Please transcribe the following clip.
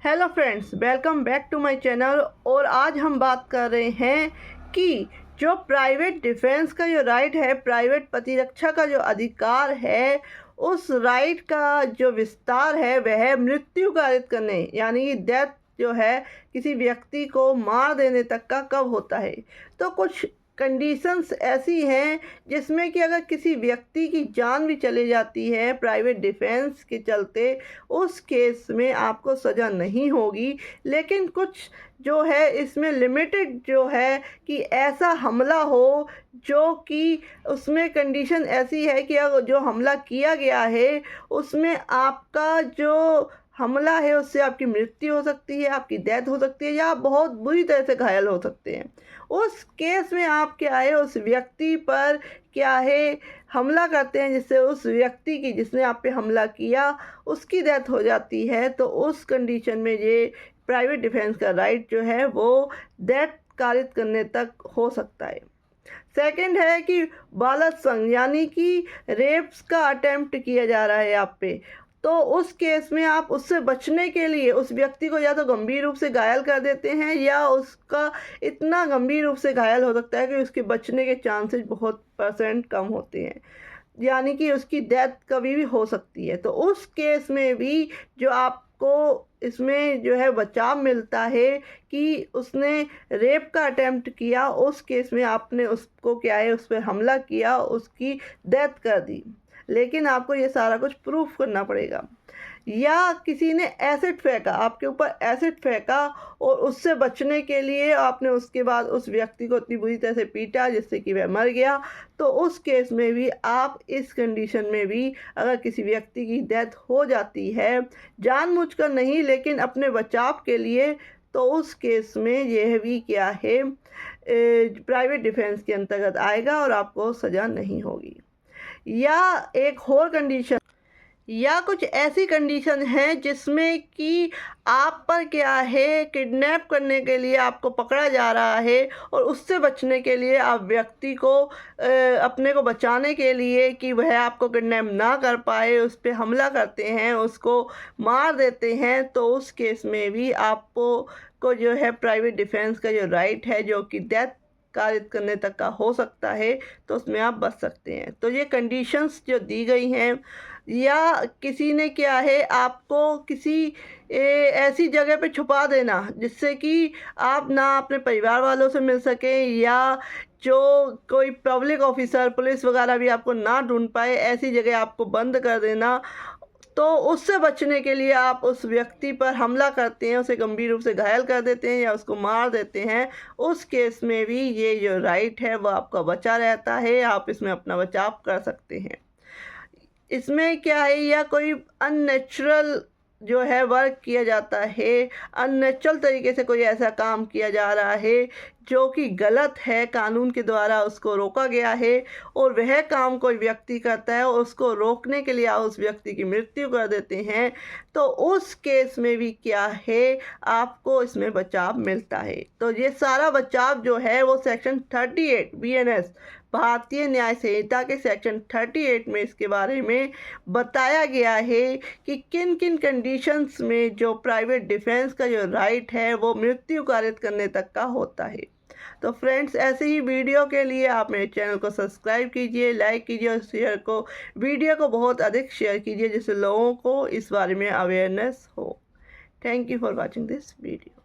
Hello friends, welcome back to my channel. और आज हम बात कर रहे हैं कि जो प्राइवेट डिफेंस का जो राइट है, प्राइवेट प्रतिरक्षा का जो अधिकार है, उस राइट का जो विस्तार है वह मृत्यु कारित करने यानी कि डेथ जो है किसी व्यक्ति को मार देने तक का कब होता है। तो कुछ कंडीशंस ऐसी हैं जिसमें कि अगर किसी व्यक्ति की जान भी चली जाती है प्राइवेट डिफेंस के चलते, उस केस में आपको सज़ा नहीं होगी। लेकिन कुछ जो है इसमें लिमिटेड जो है कि ऐसा हमला हो जो कि उसमें कंडीशन ऐसी है कि अगर जो हमला किया गया है उसमें आपका जो हमला है उससे आपकी मृत्यु हो सकती है, आपकी डेथ हो सकती है, या आप बहुत बुरी तरह से घायल हो सकते हैं। उस केस में आप क्या है, उस व्यक्ति पर क्या है हमला करते हैं जिससे उस व्यक्ति की जिसने आप पे हमला किया उसकी डेथ हो जाती है। तो उस कंडीशन में ये प्राइवेट डिफेंस का राइट जो है वो डेथ कारित करने तक हो सकता है। सेकंड है कि बलात्संग यानी कि रेप्स का अटेम्प्ट किया जा रहा है आप पे, तो उस केस में आप उससे बचने के लिए उस व्यक्ति को या तो गंभीर रूप से घायल कर देते हैं या उसका इतना गंभीर रूप से घायल हो सकता है कि उसके बचने के चांसेस बहुत % कम होते हैं, यानी कि उसकी डेथ कभी भी हो सकती है। तो उस केस में भी जो आपको इसमें जो है बचाव मिलता है कि उसने रेप का अटेम्प्ट किया, उस केस में आपने उसको क्या है उस पर हमला किया, उसकी डेथ कर दी, लेकिन आपको ये सारा कुछ प्रूफ करना पड़ेगा। या किसी ने एसिड फेंका, आपके ऊपर एसिड फेंका और उससे बचने के लिए आपने उसके बाद उस व्यक्ति को इतनी बुरी तरह से पीटा जिससे कि वह मर गया, तो उस केस में भी आप इस कंडीशन में भी अगर किसी व्यक्ति की डेथ हो जाती है जानबूझकर नहीं लेकिन अपने बचाव के लिए, तो उस केस में यह भी क्या है प्राइवेट डिफेंस के अंतर्गत आएगा और आपको सज़ा नहीं होगी। या एक और कंडीशन या कुछ ऐसी कंडीशन है जिसमें कि आप पर क्या है किडनैप करने के लिए आपको पकड़ा जा रहा है और उससे बचने के लिए आप व्यक्ति को अपने को बचाने के लिए कि वह आपको किडनैप ना कर पाए उस पर हमला करते हैं, उसको मार देते हैं। तो उस केस में भी आपको जो है प्राइवेट डिफेंस का जो राइट है जो कि डेथ कारित करने तक का हो सकता है, तो उसमें आप बच सकते हैं। तो ये कंडीशंस जो दी गई हैं, या किसी ने क्या है आपको किसी ऐसी जगह पे छुपा देना जिससे कि आप ना अपने परिवार वालों से मिल सकें या जो कोई पब्लिक ऑफिसर पुलिस वगैरह भी आपको ना ढूंढ पाए, ऐसी जगह आपको बंद कर देना, तो उससे बचने के लिए आप उस व्यक्ति पर हमला करते हैं, उसे गंभीर रूप से घायल कर देते हैं या उसको मार देते हैं। उस केस में भी ये जो राइट है वो आपका बचा रहता है, आप इसमें अपना बचाव कर सकते हैं। इसमें क्या है, या कोई अननेचुरल जो है वर्क किया जाता है, अननेचुरल तरीके से कोई ऐसा काम किया जा रहा है जो कि गलत है, कानून के द्वारा उसको रोका गया है और वह काम कोई व्यक्ति करता है और उसको रोकने के लिए उस व्यक्ति की मृत्यु कर देते हैं, तो उस केस में भी क्या है आपको इसमें बचाव मिलता है। तो ये सारा बचाव जो है वो सेक्शन 38 BNS भारतीय न्याय संहिता के सेक्शन 38 में इसके बारे में बताया गया है कि किन किन कंडीशंस में जो प्राइवेट डिफेंस का जो राइट है वो मृत्यु कारित करने तक का होता है। तो फ्रेंड्स, ऐसे ही वीडियो के लिए आप मेरे चैनल को सब्सक्राइब कीजिए, लाइक कीजिए और वीडियो को बहुत अधिक शेयर कीजिए जिससे लोगों को इस बारे में अवेयरनेस हो। Thank you for watching this video.